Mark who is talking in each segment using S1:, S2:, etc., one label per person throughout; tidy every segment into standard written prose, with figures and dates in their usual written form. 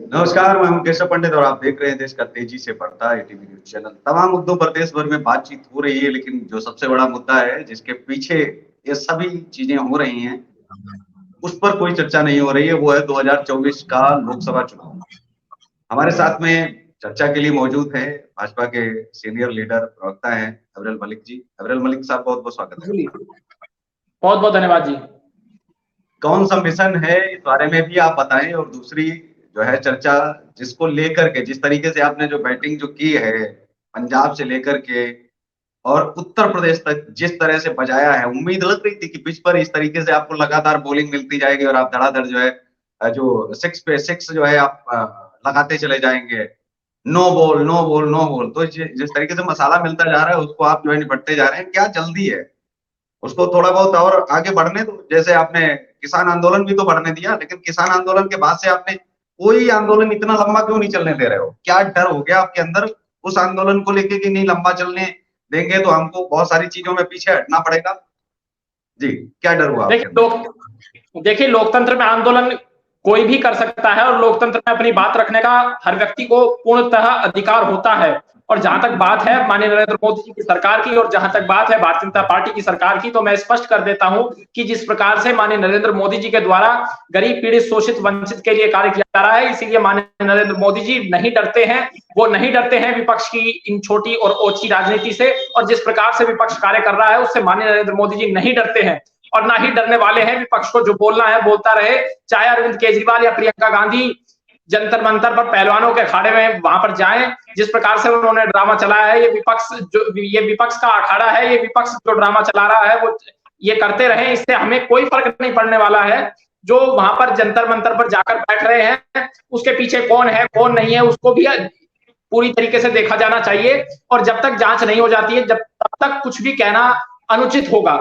S1: नमस्कार, मैं हूं केशव पंडित और आप देख रहे हैं देश का तेजी से बढ़ता एटीवी न्यूज चैनल। तमाम मुद्दों पर देश भर में बातचीत हो रही है, लेकिन जो सबसे बड़ा मुद्दा है जिसके पीछे ये सभी चीजें हो रही हैं, उस पर कोई चर्चा नहीं हो रही है। वो है 2024 का लोकसभा चुनाव। हमारे साथ में चर्चा के लिए मौजूद है भाजपा के सीनियर लीडर प्रवक्ता हैं अबरेल मलिक जी। अबरेल मलिक साहब, बहुत बहुत स्वागत है।
S2: जी, बहुत बहुत धन्यवाद जी।
S1: कौन सा मिशन है, इस बारे में भी आप बताएं। और दूसरी जो है चर्चा, जिसको लेकर के जिस तरीके से आपने जो बैटिंग जो की है, पंजाब से लेकर के और उत्तर प्रदेश तक जिस तरह से बजाया है, उम्मीद लग रही थी कि पिच पर इस तरीके से आपको लगातार बॉलिंग मिलती जाएगी और आप धड़ाधड़ जो है जो सिक्स पे सिक्स जो है आप लगाते चले जाएंगे। No ball no ball no ball, तो जिस तरीके से मसाला मिलता जा रहा है उसको आप जो है निपटते जा रहे हैं। क्या जल्दी है उसको थोड़ा बहुत और आगे बढ़ने दो। जैसे आपने किसान आंदोलन भी तो बढ़ने दिया, लेकिन किसान आंदोलन के बाद से आपने कोई आंदोलन इतना लंबा क्यों नहीं चलने दे रहे हो? क्या डर हो गया आपके अंदर उस आंदोलन को लेके कि नहीं लंबा चलने देंगे तो हमको बहुत सारी चीजों में पीछे हटना पड़ेगा? जी, क्या डर हुआ आपके अंदर?
S2: देखिए, लोकतंत्र में आंदोलन कोई भी कर सकता है और लोकतंत्र में अपनी बात रखने का हर व्यक्ति को पूर्णतः अधिकार होता है। और जहां तक बात है माननीय नरेंद्र मोदी जी की सरकार की और जहां तक बात है भारतीय जनता पार्टी की सरकार की, तो मैं स्पष्ट कर देता हूं कि जिस प्रकार से माननीय नरेंद्र मोदी जी के द्वारा गरीब, पीड़ित, शोषित, वंचित के लिए कार्य किया जा रहा है, इसीलिए माननीय नरेंद्र मोदी जी नहीं डरते हैं। वो नहीं डरते हैं विपक्ष की इन छोटी और ओछी राजनीति से, और जिस प्रकार से विपक्ष कार्य कर रहा है उससे माननीय नरेंद्र मोदी जी नहीं डरते हैं और ना ही डरने वाले हैं। विपक्ष को जो बोलना है बोलता रहे, चाहे अरविंद केजरीवाल या प्रियंका गांधी जंतर मंतर पर पहलवानों के अखाड़े में वहां पर जाएं। जिस प्रकार से उन्होंने ड्रामा चलाया है, ये विपक्ष का अखाड़ा है, ये विपक्ष जो ड्रामा चला रहा है वो ये करते रहे, इससे हमें कोई फर्क नहीं पड़ने वाला है। जो वहां पर जंतर मंतर पर जाकर बैठ रहे हैं उसके पीछे कौन है कौन नहीं है उसको भी पूरी तरीके से देखा जाना चाहिए। और जब तक जांच नहीं हो जाती है तब तक कुछ भी कहना अनुचित होगा।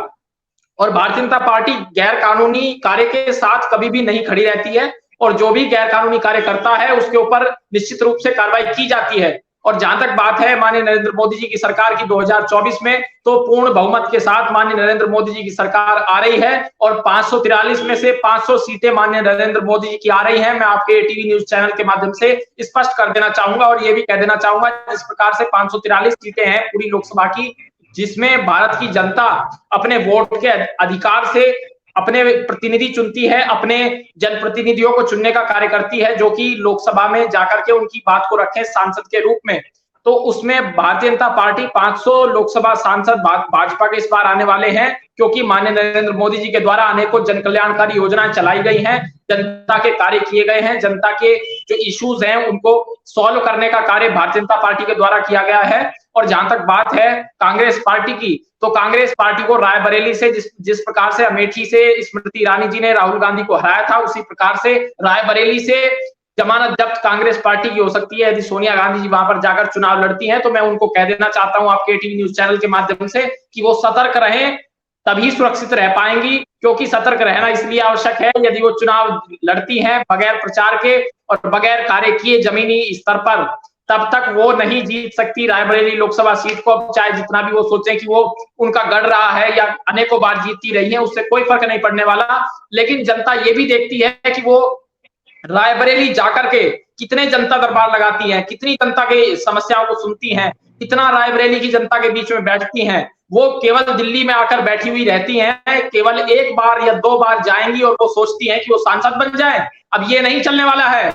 S2: और भारतीय जनता पार्टी गैर कानूनी कार्य के साथ कभी भी नहीं खड़ी रहती है और जो भी गैर कानूनी कार्य करता है उसके ऊपर निश्चित रूप से कार्रवाई की जाती है। और जहां तक बात है माननीय नरेंद्र मोदी जी की सरकार की 2024 में, तो पूर्ण बहुमत के साथ माननीय नरेंद्र मोदी जी की सरकार आ रही है और 543 में से 500 सीटें माननीय नरेंद्र मोदी जी की आ रही हैं। मैं आपके टीवी न्यूज चैनल के माध्यम से स्पष्ट कर देना चाहूंगा और ये भी कह देना चाहूंगा, जिस प्रकार से 543 सीटें हैं पूरी लोकसभा की, जिसमें भारत की जनता अपने वोट के अधिकार से अपने प्रतिनिधि चुनती है, अपने जनप्रतिनिधियों को चुनने का कार्य करती है, जो कि लोकसभा में जाकर के उनकी बात को रखें सांसद के रूप में। तो उसमें भारतीय जनता पार्टी 500 लोकसभा सांसद भाजपा के इस बार आने वाले हैं, क्योंकि माननीय नरेंद्र मोदी जी के द्वारा अनेकों जन कल्याणकारी योजनाएं चलाई गई हैं, जनता के कार्य किए गए हैं, जनता के जो इश्यूज हैं उनको सॉल्व करने का कार्य भारतीय जनता पार्टी के द्वारा किया गया है। और जहां तक बात है कांग्रेस पार्टी की, तो कांग्रेस पार्टी को रायबरेली से जिस प्रकार से अमेठी से स्मृति ईरानी जी ने राहुल गांधी को हराया था, उसी प्रकार से रायबरेली से जमानत जब्त कांग्रेस पार्टी की हो सकती है यदि सोनिया गांधी जी वहां पर जाकर चुनाव लड़ती हैं। तो मैं उनको कह देना चाहता हूं आपके टीवी न्यूज चैनल के माध्यम से कि वो सतर्क रहें, तभी सुरक्षित रह पाएंगी। क्योंकि सतर्क रहना इसलिए आवश्यक है, यदि वो चुनाव लड़ती हैं बगैर प्रचार के और बगैर कार्य किए जमीनी स्तर पर, तब तक वो नहीं जीत सकती रायबरेली लोकसभा सीट को। चाहे जितना भी वो सोचे कि वो उनका गढ़ रहा है या अनेकों बार जीतती रही है, उससे कोई फर्क नहीं पड़ने वाला। लेकिन जनता ये भी देखती है कि वो रायबरेली जाकर के कितने जनता दरबार लगाती हैं, कितनी जनता की समस्याओं को सुनती हैं, कितना रायबरेली की जनता के बीच में बैठती हैं। वो केवल दिल्ली में आकर बैठी हुई रहती हैं, केवल एक बार या दो बार जाएंगी और वो सोचती हैं कि वो सांसद बन जाएं। अब ये नहीं चलने वाला है।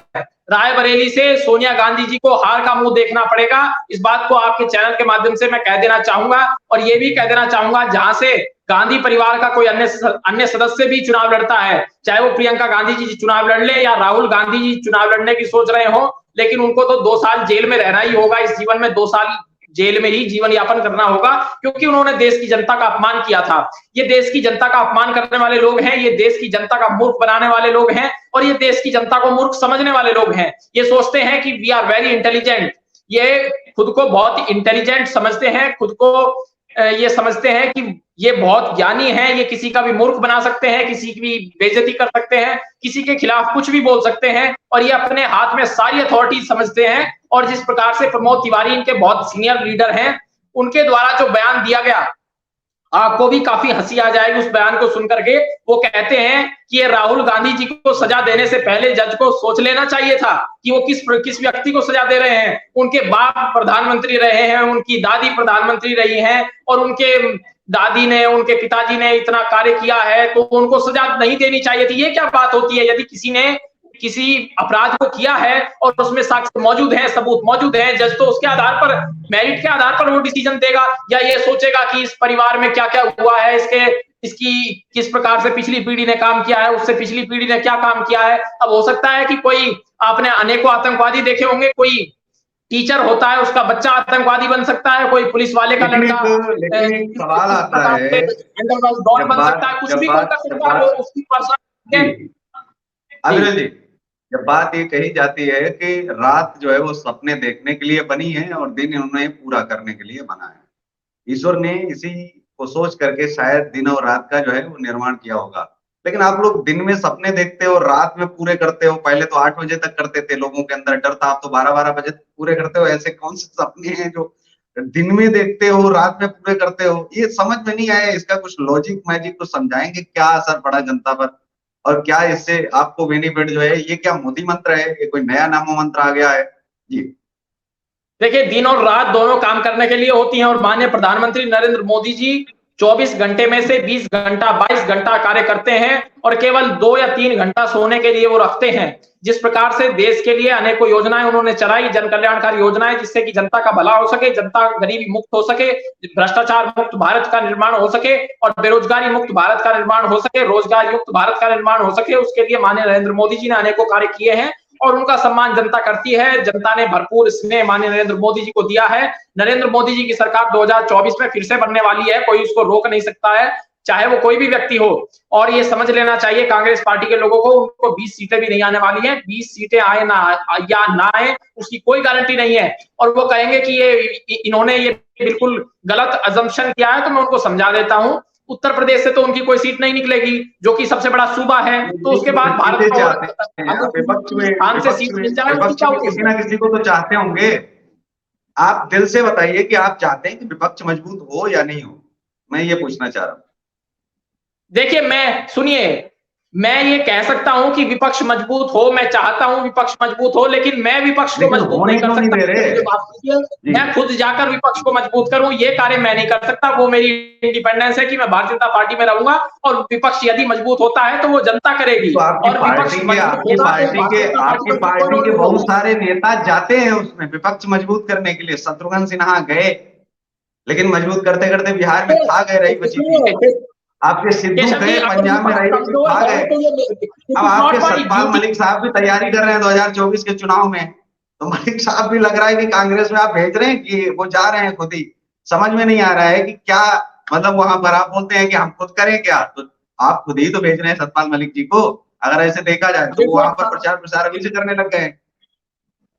S2: रायबरेली से सोनिया गांधी जी को हार का मुंह देखना पड़ेगा। इस बात को आपके चैनल के माध्यम से मैं कह देना चाहूंगा और ये भी कह देना चाहूंगा, जहां से गांधी परिवार का कोई अन्य सदस्य भी चुनाव लड़ता है, चाहे वो प्रियंका गांधी जी चुनाव लड़ ले या राहुल गांधी जी चुनाव लड़ने की सोच रहे हो, लेकिन उनको तो 2 साल जेल में रहना ही होगा। इस जीवन में 2 साल जेल में ही जीवन यापन करना होगा, क्योंकि उन्होंने देश की जनता का अपमान किया था। ये देश की जनता का अपमान करने वाले लोग हैं, ये देश की जनता का मूर्ख बनाने वाले लोग हैं और ये देश की जनता को मूर्ख समझने वाले लोग हैं। ये सोचते हैं कि वी आर वेरी इंटेलिजेंट, ये खुद को बहुत इंटेलिजेंट समझते हैं, खुद को ये समझते हैं कि ये बहुत ज्ञानी है, ये किसी का भी मूर्ख बना सकते हैं, किसी की भी बेइज्जती कर सकते हैं, किसी के खिलाफ कुछ भी बोल सकते हैं और ये अपने हाथ में सारी अथॉरिटी समझते हैं। और जिस प्रकार से प्रमोद तिवारी इनके बहुत सीनियर लीडर हैं, उनके द्वारा जो बयान दिया गया आपको भी काफी हंसी आ जाएगी उस बयान को सुनकर के। वो कहते हैं कि ये राहुल गांधी जी को सजा देने से पहले जज को सोच लेना चाहिए था कि वो किस व्यक्ति को सजा दे रहे हैं। उनके बाप प्रधानमंत्री रहे हैं, उनकी दादी प्रधानमंत्री रही हैं और उनके दादी ने, उनके पिताजी ने इतना कार्य किया है, तो उनको सजा नहीं देनी चाहिए थी। ये क्या बात होती है? यदि किसी ने किसी अपराध को किया है और उसमें साक्ष्य मौजूद है, सबूत मौजूद है, जज तो उसके आधार पर, मेरिट के आधार पर वो डिसीजन देगा, या ये सोचेगा कि इस परिवार में क्या क्या हुआ है, इसकी किस प्रकार से पिछली पीढ़ी ने काम किया है, उससे पिछली पीढ़ी ने क्या काम किया है। अब हो सकता है कि कोई, आपने अनेकों आतंकवादी देखे होंगे, कोई टीचर होता है, उसका बच्चा आतंकवादी बन सकता है, कोई पुलिस वाले का लड़का
S1: लेकिन एक सवाल आता है,
S2: डॉन बन सकता है, कुछ भी कोई कर सकता है, वो उसकी पर्सनल।
S1: अविरल जी, जब बात ये कही जाती है कि रात जो है वो सपने देखने के लिए बनी है और दिन उन्हें पूरा करने के लिए बना है। ईश्वर ने इसी को सोच करके शायद दिन और रात का जो है वो निर्माण किया होगा। लेकिन आप लोग दिन में सपने देखते हो, रात में पूरे करते हो। पहले तो 8 बजे तक करते थे, लोगों के अंदर डर था, आप तो 12-12 बजे तक पूरे करते हो। ऐसे कौन से सपने हैं जो दिन में देखते हो, रात में पूरे करते हो? ये समझ में नहीं आया। इसका कुछ लॉजिक मैजिक तो समझाएंगे, क्या असर पड़ा जनता पर और क्या इससे आपको बेनिफिट जो है? ये क्या मोदी मंत्र है? ये कोई नया नामो मंत्र आ गया है? जी
S2: देखिए, दिन और रात दोनों काम करने के लिए होती हैं और माननीय प्रधानमंत्री नरेंद्र मोदी जी 24 घंटे में से 20 घंटा 22 घंटा कार्य करते हैं और केवल 2 या 3 घंटा सोने के लिए वो रखते हैं। जिस प्रकार से देश के लिए अनेकों योजनाएं उन्होंने चलाई, जन कल्याणकारी योजनाएं, जिससे कि जनता का भला हो सके, जनता गरीबी मुक्त हो सके, भ्रष्टाचार मुक्त भारत का निर्माण हो सके और बेरोजगारी मुक्त भारत का निर्माण हो सके, रोजगार युक्त भारत का निर्माण हो सके, उसके लिए माननीय नरेंद्र मोदी जी ने अनेकों कार्य किए हैं और उनका सम्मान जनता करती है। जनता ने भरपूर स्नेह माननीय नरेंद्र मोदी जी को दिया है। नरेंद्र मोदी जी की सरकार 2024 में फिर से बनने वाली है, कोई उसको रोक नहीं सकता है, चाहे वो कोई भी व्यक्ति हो। और ये समझ लेना चाहिए कांग्रेस पार्टी के लोगों को, उनको 20 सीटें भी नहीं आने वाली हैं। 20 सीटें आए ना या ना आए उसकी कोई गारंटी नहीं है। और वो कहेंगे कि इन्होंने ये बिल्कुल गलत अजम्पशन किया है, तो मैं उनको समझा देता हूँ। उत्तर प्रदेश से तो उनकी कोई सीट नहीं निकलेगी, जो कि सबसे बड़ा सूबा है, तो उसके बाद भारत
S1: किसी ना किसी को तो चाहते होंगे। आप दिल से बताइए कि आप चाहते हैं कि विपक्ष मजबूत हो या नहीं हो? मैं ये पूछना चाह रहा हूँ।
S2: देखिए, सुनिए, मैं ये कह सकता हूं कि विपक्ष मजबूत हो, मैं चाहता हूं विपक्ष मजबूत हो, लेकिन मैं विपक्ष को मजबूत नहीं कर सकता। मैं खुद जाकर विपक्ष को मजबूत करूं, ये कार्य मैं नहीं कर सकता। वो मेरी इंडिपेंडेंस है कि मैं भारतीय जनता पार्टी में रहूंगा और विपक्ष यदि मजबूत होता है तो वो जनता करेगी।
S1: तो आपकी पार्टी के बहुत सारे नेता जाते हैं उसमें विपक्ष मजबूत करने के लिए। शत्रुघ्न सिन्हा गए, लेकिन मजबूत करते करते बिहार में खा गए, रही बची। आपके सिद्धू गए, पंजाब में रही खा गए। अब आपके सतपाल मलिक साहब भी तैयारी कर रहे हैं 2024 के चुनाव में, तो मलिक साहब भी लग रहा है कि कांग्रेस में आप भेज रहे हैं कि वो जा रहे हैं खुद ही? समझ में नहीं आ रहा है कि क्या मतलब। वहां पर आप बोलते हैं कि हम खुद करें क्या, तो आप खुद ही तो भेज रहे हैं सतपाल मलिक जी को। अगर ऐसे देखा जाए तो वहां पर प्रचार प्रसार अभी से करने लग गए।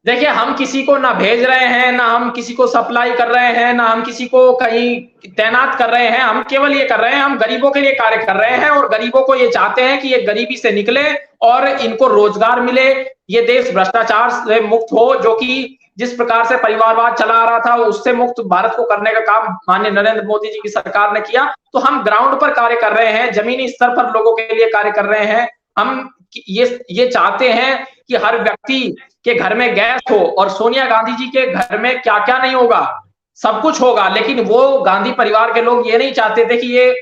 S2: देखिए, हम किसी को ना भेज रहे हैं, ना हम किसी को सप्लाई कर रहे हैं, ना हम किसी को कहीं तैनात कर रहे हैं। हम केवल ये कर रहे हैं, हम गरीबों के लिए कार्य कर रहे हैं और गरीबों को ये चाहते हैं कि ये गरीबी से निकले और इनको रोजगार मिले, ये देश भ्रष्टाचार से मुक्त हो, जो कि जिस प्रकार से परिवारवाद चला आ रहा था उससे मुक्त भारत को करने का काम माननीय नरेंद्र मोदी जी की सरकार ने किया। तो हम ग्राउंड पर कार्य कर रहे हैं, जमीनी स्तर पर लोगों के लिए कार्य कर रहे हैं। हम ये चाहते हैं कि हर व्यक्ति के घर में गैस हो, और सोनिया गांधी जी के घर में क्या क्या नहीं होगा, सब कुछ होगा। लेकिन वो गांधी परिवार के लोग ये नहीं चाहते थे कि ये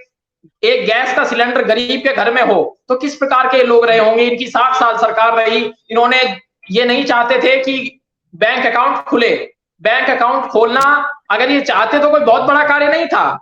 S2: एक गैस का सिलेंडर गरीब के घर में हो। तो किस प्रकार के लोग रहे होंगे? इनकी 60 साल सरकार रही, इन्होंने ये नहीं चाहते थे कि बैंक अकाउंट खुले। बैंक अकाउंट खोलना अगर ये चाहते तो कोई बहुत बड़ा कार्य नहीं था,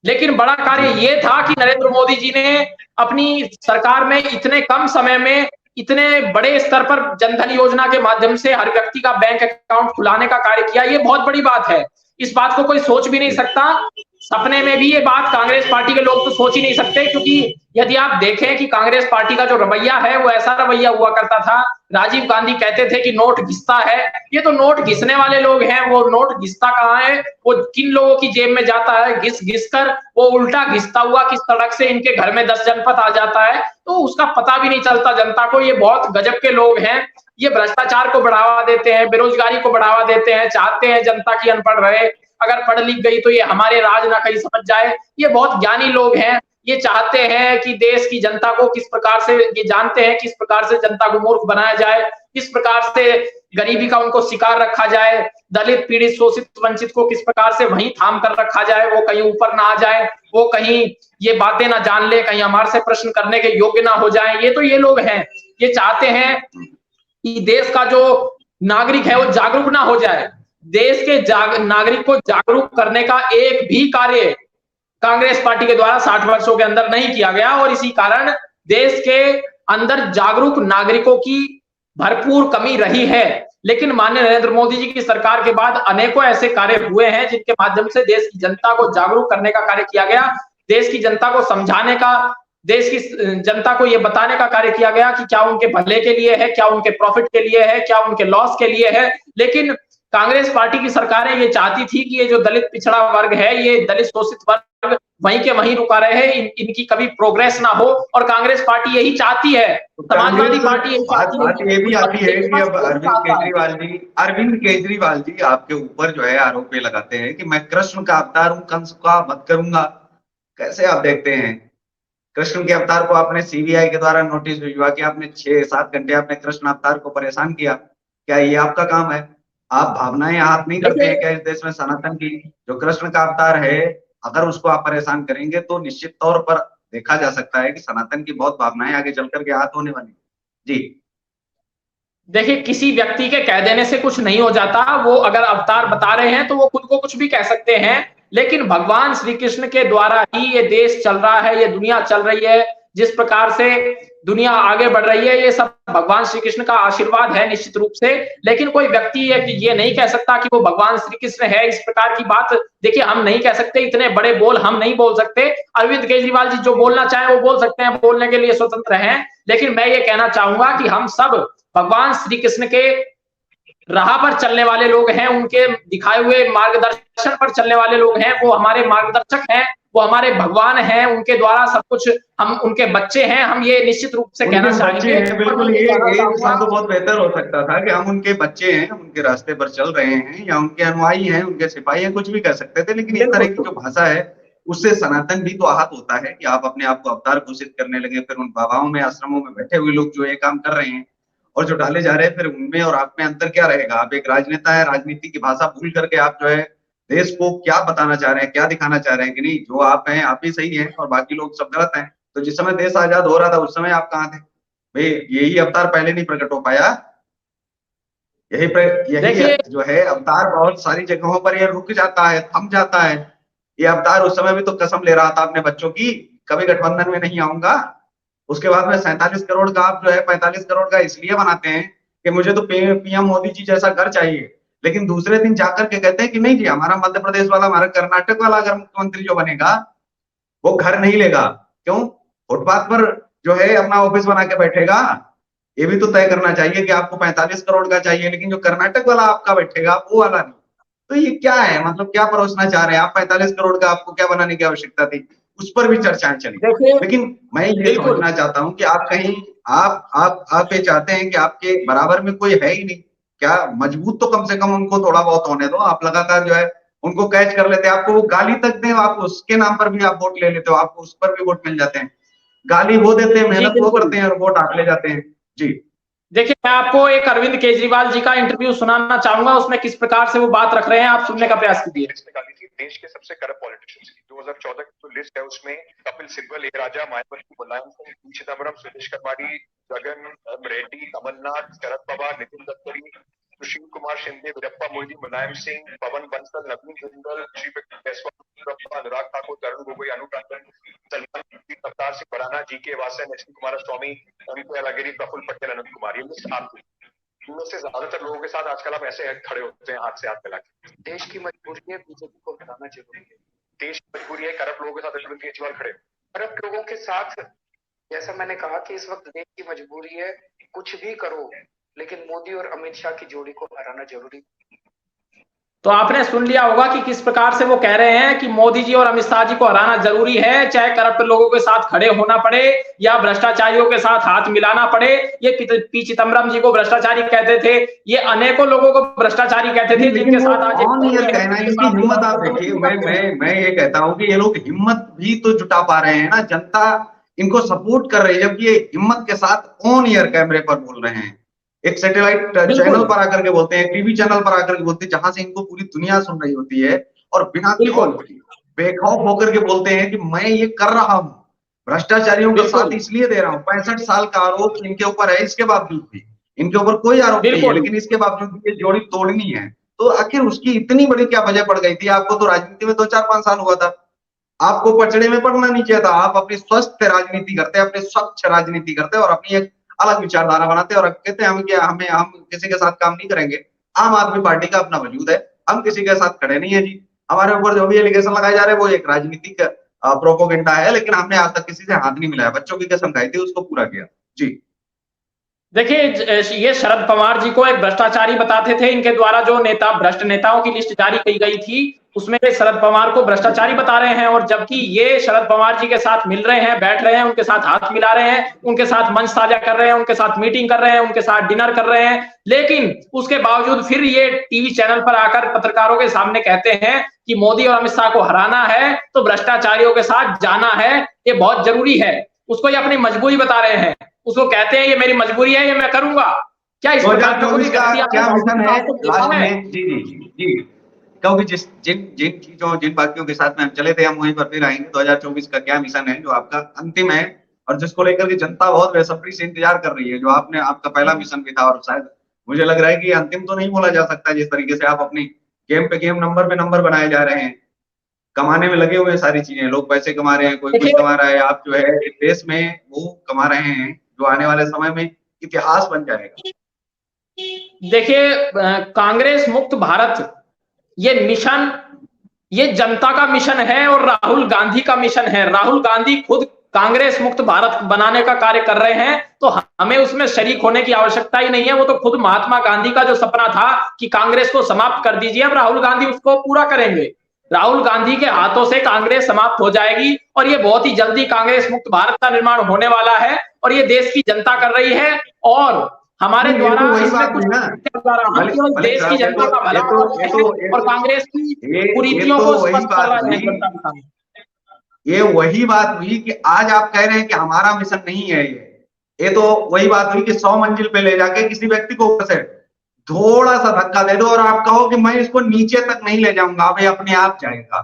S2: लेकिन बड़ा कार्य ये था कि नरेंद्र मोदी जी ने अपनी सरकार में इतने कम समय में इतने बड़े स्तर पर जनधन योजना के माध्यम से हर व्यक्ति का बैंक अकाउंट खुलाने का कार्य किया। ये बहुत बड़ी बात है, इस बात को कोई सोच भी नहीं सकता। सपने में भी ये बात कांग्रेस पार्टी के लोग तो सोच ही नहीं सकते, क्योंकि यदि आप देखें कि कांग्रेस पार्टी का जो रवैया है वो ऐसा रवैया हुआ करता था। राजीव गांधी कहते थे कि नोट घिसता है, ये तो नोट घिसने वाले लोग हैं। वो नोट घिसता कहाँ है, वो किन लोगों की जेब में जाता है, घिस घिस कर वो उल्टा घिसता हुआ किस सड़क से इनके घर में 10 जनपद आ जाता है, तो उसका पता भी नहीं चलता जनता को। ये बहुत गजब के लोग हैं। ये भ्रष्टाचार को बढ़ावा देते हैं, बेरोजगारी को बढ़ावा देते हैं, चाहते हैं जनता की अनपढ़ रहे। अगर पढ़ लिख गई तो ये हमारे राज ना कहीं समझ जाए। ये बहुत ज्ञानी लोग हैं, ये चाहते हैं कि देश की जनता को किस प्रकार से, ये जानते हैं किस प्रकार से जनता को मूर्ख बनाया जाए, किस प्रकार से गरीबी का उनको शिकार रखा जाए, दलित पीड़ित शोषित वंचित को किस प्रकार से वहीं थाम कर रखा जाए, वो कहीं ऊपर ना आ जाए, वो कहीं ये बातें ना जान ले, कहीं हमारे से प्रश्न करने के योग्य ना हो जाए। ये तो ये लोग हैं, ये चाहते हैं कि देश का जो नागरिक है वो जागरूक ना हो जाए। देश के नागरिक को जागरूक करने का एक भी कार्य कांग्रेस पार्टी के द्वारा 60 वर्षों के अंदर नहीं किया गया, और इसी कारण देश के अंदर जागरूक नागरिकों की भरपूर कमी रही है। लेकिन माननीय नरेंद्र मोदी जी की सरकार के बाद अनेकों ऐसे कार्य हुए हैं जिनके माध्यम से देश की जनता को जागरूक करने का कार्य किया गया, देश की जनता को समझाने का, देश की जनता को यह बताने का कार्य किया गया कि क्या उनके भले के लिए है, क्या उनके प्रॉफिट के लिए है, क्या उनके लॉस के लिए है। लेकिन कांग्रेस पार्टी की सरकारें ये चाहती थी कि ये जो दलित पिछड़ा वर्ग है, ये दलित शोषित वर्ग वहीं के वहीं रुका रहे, इनकी कभी प्रोग्रेस ना हो, और कांग्रेस पार्टी यही चाहती है,
S1: तो
S2: समाजवादी
S1: कांग्रेस,
S2: पार्टी यही
S1: बात
S2: चाहती है
S1: बात
S2: कि
S1: ये भी आती है कि अब
S2: चाहता है।
S1: अरविंद केजरीवाल जी आपके ऊपर जो है आरोप ये लगाते हैं कि मैं कृष्ण का अवतार हूं, कंस का वध करूंगा। कैसे आप देखते हैं? कृष्ण के अवतार को आपने सीबीआई के द्वारा नोटिस भिजवा के आपने 6-7 घंटे आपने कृष्ण अवतार को परेशान किया। क्या ये आपका काम है? आप भावनाएं आहत नहीं करते
S2: देखिए,
S1: हैं क्या इस देश में? सनातन की जो कृष्ण का अवतार है, अगर उसको आप परेशान करेंगे तो निश्चित तौर पर देखा जा सकता है कि सनातन की बहुत भावनाएं आगे चल करके आहत होने वाली। जी।
S2: देखिए, किसी व्यक्ति के कह देने से कुछ नहीं हो जाता। वो अगर अवतार बता रहे हैं तो वो खुद को कुछ भी कह सकते हैं, लेकिन भगवान श्री कृष्ण के द्वारा ही ये देश चल रहा है, ये दुनिया चल रही है। जिस प्रकार से दुनिया आगे बढ़ रही है, ये सब भगवान श्री कृष्ण का आशीर्वाद है निश्चित रूप से। लेकिन कोई व्यक्ति ये नहीं कह सकता कि वो भगवान श्री कृष्ण है, इस प्रकार की बात देखिए हम नहीं कह सकते, इतने बड़े बोल हम नहीं बोल सकते। अरविंद केजरीवाल जी जो बोलना चाहे वो बोल सकते हैं, बोलने के लिए स्वतंत्र हैं। लेकिन मैं ये कहना चाहूंगा कि हम सब भगवान श्री कृष्ण के राह पर चलने वाले लोग हैं, उनके दिखाए हुए मार्गदर्शन पर चलने वाले लोग हैं। वो हमारे मार्गदर्शक हैं, वो हमारे भगवान हैं, उनके द्वारा सब कुछ, हम उनके बच्चे हैं, हम ये निश्चित रूप से
S1: उनके
S2: कहना
S1: बच्चे
S2: चाहेंगे।
S1: हैं,
S2: और मैं
S1: बिल्कुल।
S2: ये
S1: ये
S2: कहना
S1: एक
S2: चाहूंगा,
S1: शब्द बहुत बेहतर हो सकता था कि हम उनके बच्चे हैं, हम उनके रास्ते पर चल रहे हैं, या उनके अनुयायी हैं, उनके सिपाही हैं, कुछ भी कर सकते थे। लेकिन इस तरह की
S2: बिल्कुल
S1: जो भाषा है उससे सनातन भी तो आहत होता है कि आप अपने आप को अवतार घोषित करने लगे, फिर उन बाबाओं में, आश्रमों में बैठे हुए लोग जो ये काम कर रहे हैं और जो डाले जा रहे हैं, फिर उनमें और आप में अंतर क्या रहेगा? आप एक राजनेता है, राजनीति की भाषा भूल करके आप जो है देश को क्या बताना चाह रहे हैं, क्या दिखाना चाह रहे हैं कि नहीं जो आप हैं आप ही सही हैं और बाकी लोग सब गलत हैं। तो जिस समय देश आजाद हो रहा था उस समय आप कहाँ थे भाई? यही अवतार पहले नहीं प्रकट हो पाया? यही
S2: देखिए,
S1: जो है अवतार बहुत सारी जगहों पर ये रुक जाता है, थम जाता है। ये अवतार उस समय भी तो कसम ले रहा था अपने बच्चों की, कभी गठबंधन में नहीं आऊंगा। उसके बाद में 47 करोड़ का आप जो है 45 करोड़ का इसलिए बनाते हैं कि मुझे तो पीएम मोदी जी जैसा घर चाहिए, लेकिन दूसरे दिन जाकर के कहते हैं कि नहीं जी, हमारा मध्य प्रदेश वाला, हमारा कर्नाटक वाला अगर मुख्यमंत्री जो बनेगा वो घर नहीं लेगा। क्यों? फुटपाथ पर जो है अपना ऑफिस बना के बैठेगा। ये भी तो तय करना चाहिए कि आपको 45 करोड़ का चाहिए, लेकिन जो कर्नाटक वाला आपका बैठेगा वो वाला नहीं। तो ये क्या है? मतलब क्या परोसना चाह रहे हैं आप? 45 करोड़ का आपको क्या बनाने की आवश्यकता थी? उस पर भी चर्चाएं चली।
S2: देखिए,
S1: लेकिन मैं ये
S2: बिल्कुल
S1: समझना चाहता हूँ कि आप कहीं आप ये चाहते हैं कि आपके बराबर में कोई है ही नहीं क्या? मजबूत तो कम से कम उनको थोड़ा बहुत होने दो। आप लगातार जो है उनको कैच कर लेते हैं, आपको वो गाली तक दें, आप उसके नाम पर भी आप वोट ले लेते हो, आपको उस पर भी वोट मिल जाते हैं। गाली वो देते हैं,
S2: जी,
S1: मेहनत वो
S2: बिल्कुल।
S1: करते हैं और वोट आप ले जाते हैं। जी।
S2: देखिए, मैं आपको एक अरविंद केजरीवाल जी का इंटरव्यू सुनाना चाहूंगा, उसमें किस प्रकार से वो बात रख रहे हैं, आप सुनने का प्रयास कीजिए।
S3: लिस्ट निकाली थी देश के सबसे करप्ट पॉलिटिशियंस की। 2014 की जो लिस्ट है उसमें Kapil Sibal, A Raja, Mayawati, Mulayam Singh, P Chidambaram, Suresh Kalmadi, Jagan Reddy, Kamal Nath, Sharad Pawar, Nitin Gadkari, Sushil Kumar Shinde, Veerappa Moily, Mulayam Singh, Pawan Bansal, Naveen Jindal, Shripati Jaiswal, Anurag Thakur, Tarun Gogoi, Anu Tandon, Salman, Avtar Singh Bhadana, GK Vasan, S P Kumaraswamy, Amit Alagiri, Praful Patel, Ananth Kumar. ये लिस्ट आपकी। इनमें से ज्यादातर लोगों के साथ आजकल हम ऐसे खड़े होते हैं हाथ से हाथ मिला के। देश की मजबूरी है, बीजेपी को हटाना जरूरी है। देश की मजबूरी है, करप्ट लोगों के साथ अरविंद केजरीवाल खड़े। करप्ट लोगों के साथ, जैसा मैंने कहा कि इस वक्त देश की मजबूरी है, कुछ भी करो लेकिन मोदी और अमित शाह की जोड़ी को हराना जरूरी।
S2: तो आपने सुन लिया होगा कि किस प्रकार से वो कह रहे हैं कि मोदी जी और अमित शाह जी को हराना जरूरी है, चाहे करप्ट लोगों के साथ खड़े होना पड़े या भ्रष्टाचारियों के साथ हाथ मिलाना पड़े। ये पी चिदम्बरम जी को भ्रष्टाचारी कहते थे, ये अनेकों लोगों को भ्रष्टाचारी कहते थे,
S1: लेकिन
S2: जिनके
S1: वो
S2: साथ आज
S1: ऑन ईयर कहना है, इनकी हिम्मत आप देखिए। मैं ये कहता हूँ कि ये लोग हिम्मत भी तो जुटा पा रहे हैं ना, जनता इनको सपोर्ट कर रही है, जबकि ये हिम्मत के साथ ऑन ईयर कैमरे पर बोल रहे हैं, एक सैटेलाइट चैनल पर आकर के बोलते हैं, टीवी चैनल पर आकर के बोलते हैं, जहां से इनको पूरी दुनिया सुन रही होती है, और बिना खौफ के बेखौफ होकर के बोलते हैं कि मैं ये कर रहा हूं, भ्रष्टाचारियों का साथ इसलिए दे रहा हूं। 65 साल का आरोप इनके ऊपर है, इसके बावजूद भी इनके ऊपर कोई आरोप नहीं है, लेकिन इसके बावजूद भी ये जोड़ी तोड़नी है। तो आखिर उसकी इतनी बड़ी क्या वजह पड़ गई थी? आपको तो राजनीति में 2-4-5 साल हुआ था, आपको पचड़े में पड़ना नहीं चाहिए था। आप अपनी स्वस्थ राजनीति करते, अपने स्वच्छ राजनीति करते और अपनी एक अलग विचारधारा बनाते और कहते हैं हम किसी के साथ काम नहीं करेंगे। आम आदमी पार्टी का अपना वजूद है, हम किसी के साथ खड़े नहीं है जी। हमारे ऊपर जो भी एलिगेशन लगाए जा रहे हैं वो एक राजनीतिक प्रोपोगेंडा है, लेकिन हमने आज तक किसी से हाथ नहीं मिलाया। बच्चों की कसम खाई थी, उसको पूरा किया जी।
S2: देखिए, ये शरद पवार जी को एक भ्रष्टाचारी बताते थे। इनके द्वारा जो भ्रष्ट नेताओं की लिस्ट जारी की गई थी, उसमें शरद पवार को भ्रष्टाचारी बता रहे हैं, और जबकि ये शरद पवार जी के साथ मिल रहे हैं, बैठ रहे हैं, उनके साथ हाथ मिला रहे हैं, उनके साथ मंच साझा कर रहे हैं, उनके साथ मीटिंग कर रहे हैं, उनके साथ डिनर कर रहे हैं। लेकिन उसके बावजूद फिर ये टीवी चैनल पर आकर पत्रकारों के सामने कहते हैं कि मोदी और अमित शाह को हराना है तो भ्रष्टाचारियों के साथ जाना है, ये बहुत जरूरी है। उसको ये अपनी मजबूरी बता रहे हैं, उसको कहते हैं ये मेरी मजबूरी है, ये मैं करूंगा। क्या इस प्रकार का कोई व्यक्ति
S1: क्या मिशन है लास्ट में? जी जी जी, क्योंकि जिन बाकियों के साथ में हम चले थे, हम वहीं पर फिर आएंगे। 2024 का क्या मिशन है जो आपका अंतिम है और जिसको लेकर के जनता बहुत बेसब्री से इंतजार कर रही है, जो आपका पहला मिशन भी था, और शायद मुझे लग रहा है कि अंतिम तो नहीं बोला जा सकता, जिस तरीके से आप अपनी गेम पे गेम, नंबर पे नंबर बनाए जा रहे हैं, कमाने में लगे हुए हैं सारी चीजें। लोग पैसे कमा रहे हैं, कोई कुछ कमा रहा है, आप जो है देश में वो कमा रहे हैं जो आने वाले समय में इतिहास बन जाएगा।
S2: देखिए, कांग्रेस मुक्त भारत ये मिशन, ये जनता का मिशन है और राहुल गांधी का मिशन है। राहुल गांधी खुद कांग्रेस मुक्त भारत बनाने का कार्य कर रहे हैं, तो हमें उसमें शरीक होने की आवश्यकता ही नहीं है। वो तो खुद महात्मा गांधी का जो सपना था कि कांग्रेस को समाप्त कर दीजिए, अब राहुल गांधी उसको पूरा करेंगे। राहुल गांधी के हाथों से कांग्रेस समाप्त हो जाएगी और ये बहुत ही जल्दी कांग्रेस मुक्त भारत का निर्माण होने वाला है, और ये देश की जनता कर रही है। और हमारे द्वारा इसमें कुछ केवल देश की जनता का भला और कांग्रेस की कुरीतियों को स्पष्ट कर रहे हैं जनता के सामने।
S1: ये वही बात हुई कि आज आप कह रहे हैं कि हमारा मिशन नहीं है ये तो वही बात हुई कि 100 मंजिल पे ले जाके किसी व्यक्ति को ऊपर से थोड़ा सा धक्का दे दो और आप कहो कि मैं इसको नीचे तक नहीं ले जाऊंगा, अब ये अपने आप जाएगा।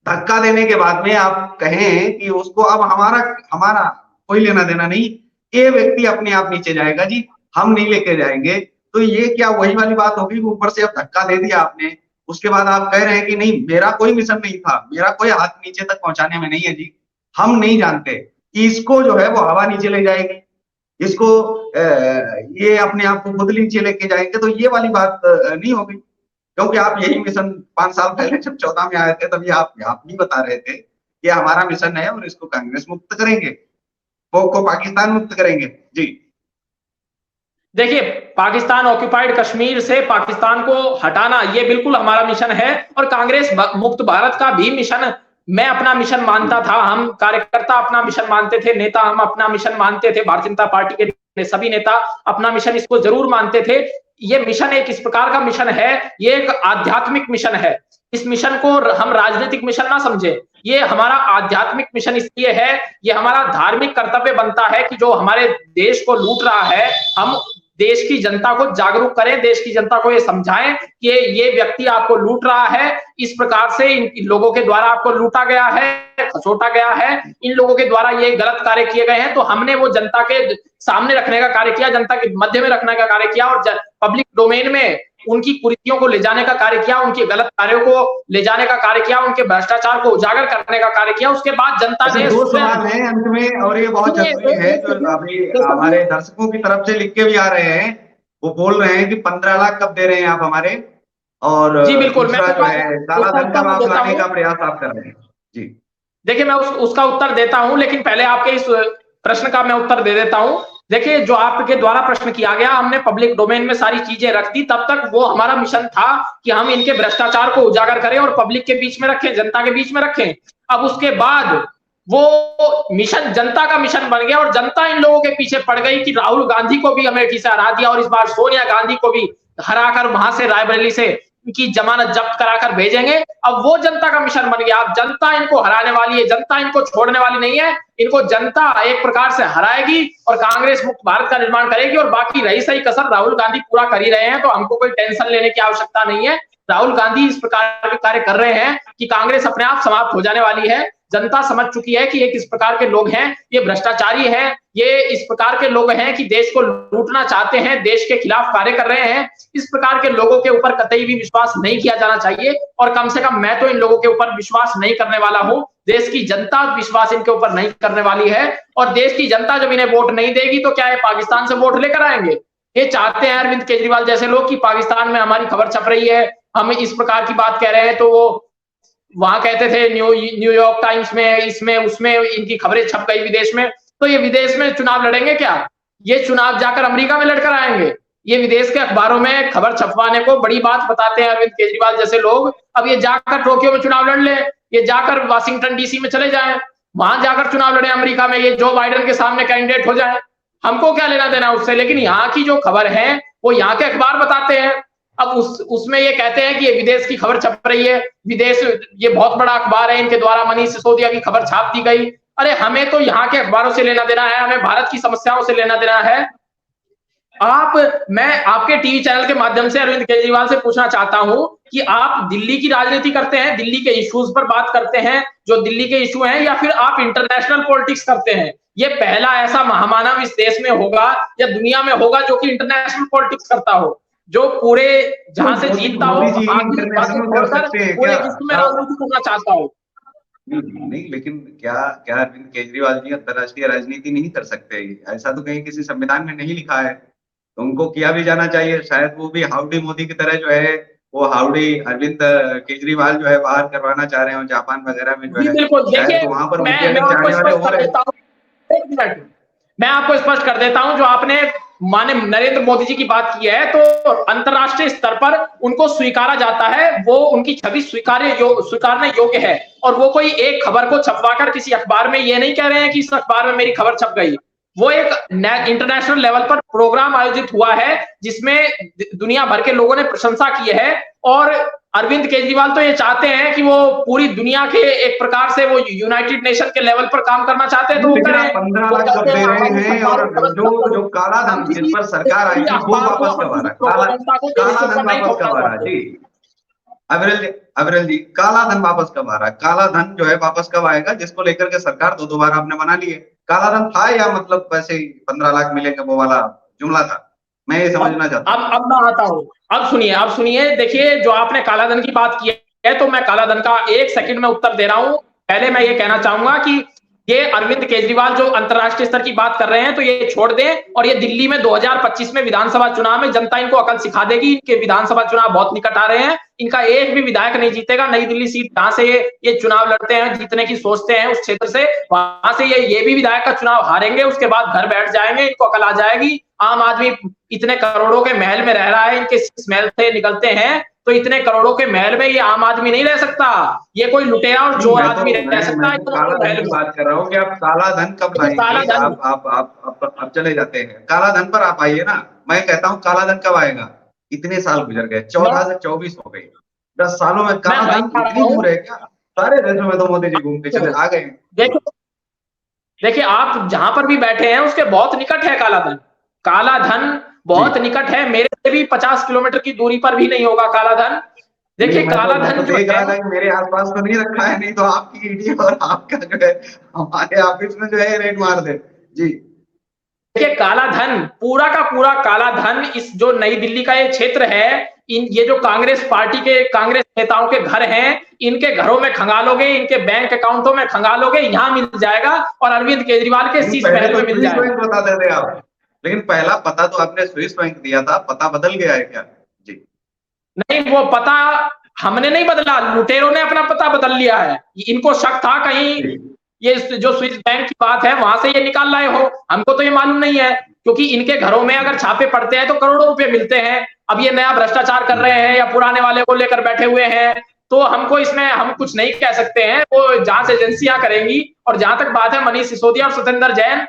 S1: धक्का देने के बाद में आप कहें कि उसको अब हमारा कोई लेना देना नहीं, ये व्यक्ति अपने आप नीचे जाएगा जी, हम नहीं लेके जाएंगे। तो ये क्या वही वाली बात होगी, ऊपर से अब धक्का दे दिया आपने, उसके बाद आप कह रहे हैं कि नहीं मेरा कोई मिशन नहीं था, मेरा कोई हाथ नीचे तक पहुंचाने में नहीं है जी। हम नहीं जानते कि इसको जो है वो हवा नीचे ले जाएगी, इसको ये अपने आप को खुद नीचे लेके जाएंगे। तो ये वाली बात नहीं होगी, क्योंकि आप यही मिशन 5 साल पहले जब 14 में आए थे तभी आप ही बता रहे थे कि हमारा मिशन है और इसको कांग्रेस मुक्त करेंगे, को पाकिस्तान मुक्त करेंगे जी।
S2: देखिए, पाकिस्तान ऑक्युपाइड कश्मीर से पाकिस्तान को हटाना ये बिल्कुल हमारा मिशन है, और कांग्रेस मुक्त भारत का भी मिशन मैं अपना मिशन मानता था। हम कार्यकर्ता अपना मिशन मानते थे, नेता हम अपना मिशन मानते थे, भारतीय जनता पार्टी के सभी नेता अपना मिशन इसको जरूर मानते थे। ये मिशन एक इस प्रकार का मिशन है, ये एक आध्यात्मिक मिशन है। इस मिशन को हम राजनीतिक मिशन ना समझे, ये हमारा आध्यात्मिक मिशन इसलिए है, ये हमारा धार्मिक कर्तव्य बनता है कि जो हमारे देश को लूट रहा है, हम देश की जनता को जागरूक करें, देश की जनता को ये समझाएं कि ये व्यक्ति आपको लूट रहा है, इस प्रकार से इन लोगों के द्वारा आपको लूटा गया है, खसोटा गया है, इन लोगों के द्वारा ये गलत कार्य किए गए हैं। तो हमने वो जनता के सामने रखने का कार्य किया, जनता के मध्य में रखने का कार्य किया, और पब्लिक डोमेन में उनकी कुरीतियों को ले जाने का कार्य किया, उनके गलत कार्यों को ले जाने का कार्य किया, उनके भ्रष्टाचार को उजागर करने का कार्य किया। उसके बाद जनता ने
S1: 2 सवाल हैं अंत में, और ये बहुत जरूरी है, जो अभी हमारे दर्शकों की तरफ से लिख के भी आ रहे हैं, वो बोल रहे हैं कि 15 लाख कब दे रहे हैं आप हमारे, और
S2: जी बिल्कुल, मैं
S1: जो है काला धन कब आप लाने का प्रयास आप कर रहे हैं जी।
S2: देखिए, मैं उसका उत्तर देता हूं, लेकिन पहले आपके इस प्रश्न का मैं उत्तर दे देता हूं देखिए जो आपके द्वारा प्रश्न किया गया, हमने पब्लिक डोमेन में सारी चीजें रख दी, तब तक वो हमारा मिशन था कि हम इनके भ्रष्टाचार को उजागर करें और पब्लिक के बीच में रखें, जनता के बीच में रखें। अब उसके बाद वो मिशन जनता का मिशन बन गया और जनता इन लोगों के पीछे पड़ गई कि राहुल गांधी को भी अमेठी से हरा दिया और इस बार सोनिया गांधी को भी हराकर वहां से रायबरेली से की जमानत जब्त कराकर भेजेंगे। अब वो जनता का मिशन बन गया। अब जनता इनको हराने वाली है, जनता इनको छोड़ने वाली नहीं है। इनको जनता एक प्रकार से हराएगी और कांग्रेस मुक्त भारत का निर्माण करेगी और बाकी रही सही कसर राहुल गांधी पूरा कर ही रहे हैं, तो हमको कोई टेंशन लेने की आवश्यकता नहीं है। राहुल गांधी इस प्रकार के कार्य कर रहे हैं कि कांग्रेस अपने आप समाप्त हो जाने वाली है। जनता समझ चुकी है कि ये किस प्रकार के लोग हैं, ये भ्रष्टाचारी हैं, ये इस प्रकार के लोग हैं कि देश को लूटना चाहते हैं, देश के खिलाफ कार्य कर रहे हैं। इस प्रकार के लोगों के ऊपर कतई भी विश्वास नहीं किया जाना चाहिए और कम से कम मैं तो इन लोगों के ऊपर विश्वास नहीं करने वाला हूं। देश की जनता विश्वास इनके ऊपर नहीं करने वाली है और देश की जनता जब इन्हें वोट नहीं देगी तो क्या ये पाकिस्तान से वोट लेकर आएंगे? ये चाहते हैं अरविंद केजरीवाल जैसे लोग कि पाकिस्तान में हमारी खबर छप रही है, हम इस प्रकार की बात कह रहे हैं, तो वो वहां कहते थे न्यूयॉर्क टाइम्स में, इसमें उसमें इनकी खबरें छप गई विदेश में, तो ये विदेश में चुनाव लड़ेंगे क्या? ये चुनाव जाकर अमेरिका में लड़कर आएंगे? ये विदेश के अखबारों में खबर छपवाने को बड़ी बात बताते हैं अरविंद केजरीवाल जैसे लोग। अब ये जाकर टोक्यो में चुनाव लड़ ले, ये जाकर वाशिंगटन डीसी में चले जाएं, वहां जाकर चुनाव लड़े अमेरिका में, ये जो बाइडेन के सामने कैंडिडेट हो जाए, हमको क्या लेना देना उससे। लेकिन यहाँ की जो खबर है वो यहाँ के अखबार बताते हैं। अब उसमें ये कहते हैं कि ये विदेश की खबर छप रही है, विदेश ये बहुत बड़ा अखबार है, इनके द्वारा मनीष सिसोदिया की खबर छाप दी गई। अरे हमें तो यहाँ के अखबारों से लेना देना है, हमें भारत की समस्याओं से लेना देना है। मैं आपके टीवी चैनल के माध्यम से अरविंद केजरीवाल से पूछना चाहता हूं कि आप दिल्ली की राजनीति करते हैं, दिल्ली के इश्यूज पर बात करते हैं जो दिल्ली के इशू हैं, या फिर आप इंटरनेशनल पॉलिटिक्स करते हैं? ये पहला ऐसा महामानव इस देश में होगा या दुनिया में होगा जो कि इंटरनेशनल पॉलिटिक्स करता हो, जो पूरे जहां से जीतता हो पूरे विश्व में राजनीति करना चाहता हो।
S1: नहीं, लेकिन क्या क्या अरविंद केजरीवाल जी अंतर्राष्ट्रीय राजनीति नहीं कर सकते? ऐसा तो कहीं किसी संविधान में नहीं लिखा है, तो उनको किया भी जाना चाहिए। शायद वो भी हाउडी मोदी की तरह जो है वो हाउडी अरविंद केजरीवाल जो है बाहर करवाना चाह रहे हो जापान वगैरह में जो है,
S2: देखिए
S1: वहां पर
S2: मैं आपको स्पष्ट कर देता हूं, जो आपने माने नरेंद्र मोदी जी की बात की है, तो अंतरराष्ट्रीय स्तर पर उनको स्वीकारा जाता है, वो उनकी छवि स्वीकारने योग्य है। और वो कोई एक खबर को छपवाकर किसी अखबार में ये नहीं कह रहे हैं कि इस अखबार में मेरी खबर छप गई। वो एक इंटरनेशनल लेवल पर प्रोग्राम आयोजित हुआ है जिसमें दुनिया भर के लोगों ने प्रशंसा की है और अरविंद केजरीवाल तो ये चाहते हैं कि वो पूरी दुनिया के एक प्रकार से वो यूनाइटेड नेशन के लेवल पर काम करना चाहते हैं, तो वो करें।
S1: 15 लाख दे रहे हैं और जो काला धन जिस पर सरकार आई थी वो वापस करवा रहा है, काला धन वापस करवा रहा है। जी अविरल जी, काला धन वापस कब आ रहा है? काला धन जो है वापस कब आएगा, जिसको लेकर के सरकार दो बार आपने बना ली है? काला धन था या मतलब वैसे ही 15 लाख मिलेगा वो वाला जुमला था? मैं ये समझना चाहता हूँ।
S2: अब मैं आता हूँ, अब सुनिए, देखिए जो आपने काला धन की बात की है, तो मैं काला धन का 1 सेकंड में उत्तर दे रहा हूँ। पहले मैं ये कहना चाहूंगा कि ये अरविंद केजरीवाल जो अंतरराष्ट्रीय स्तर की बात कर रहे हैं तो ये छोड़ दें, और ये दिल्ली में 2025 में विधानसभा चुनाव में जनता इनको अकल सिखा देगी। इनके विधानसभा चुनाव बहुत निकट आ रहे हैं, इनका एक भी विधायक नहीं जीतेगा। नई दिल्ली सीट जहां से ये चुनाव लड़ते हैं, जीतने की सोचते हैं, उस क्षेत्र से वहां से ये भी विधायक का चुनाव हारेंगे, उसके बाद घर बैठ जाएंगे, इनको अकल आ जाएगी। आम आदमी इतने करोड़ों के महल में रह रहा है, इनके 6 महल से निकलते हैं, तो इतने करोड़ों के महल में ये आम आदमी नहीं रह सकता, ये कोई लुटेरा और चोर आदमी रह सकता है।
S1: काला धन की बात कर रहा हूँ कि आप काला धन कब लाएंगे? आप चले जाते हैं काला धन पर, आप आइए ना। मैं कहता हूँ काला धन कब आएगा? इतने साल गुजर गए, 14 से 24 हो गए, 10 सालों में काला धन इतनी दूर है क्या? सारे देशों में तो मोदी जी घूम के चले आ गए।
S2: देखिए आप जहां पर भी बैठे हैं उसके बहुत निकट है काला धन। काला धन बहुत निकट है, मेरे से भी 50 किलोमीटर की दूरी पर भी नहीं होगा काला धन। देखिए काला धन जो है
S1: मेरे आसपास तो नहीं रखा है, नहीं तो आपकी ईडी और आपका जो है हमारे ऑफिस में जो है रेड मार दे। जी
S2: देखिए काला धन, पूरा का पूरा काला धन, इस जो नई दिल्ली का ये क्षेत्र है, ये जो कांग्रेस पार्टी के कांग्रेस नेताओं के घर हैं, इनके घरों में खंगालोगे, इनके बैंक अकाउंटों में खंगालोगे, यहाँ मिल जाएगा और अरविंद केजरीवाल के शीश महल में मिल जाएगा।
S1: बता देते आप, लेकिन पहला पता तो आपने स्विस बैंक दिया था, पता बदल गया है क्या? जी
S2: नहीं, वो पता हमने नहीं बदला, लुटेरों ने अपना पता बदल लिया है। इनको शक था कहीं ये जो स्विस बैंक की बात है वहां से ये निकाल लाए हो, हमको तो ये मालूम नहीं है। क्योंकि इनके घरों में अगर छापे पड़ते हैं तो करोड़ों रुपए मिलते हैं। अब ये नया भ्रष्टाचार कर रहे हैं या पुराने वाले को लेकर बैठे हुए हैं, तो हमको इसमें हम कुछ नहीं कह सकते हैं। वो जांच एजेंसियां करेंगी। और जहां तक बात है मनीष सिसोदिया और सत्येंद्र जैन,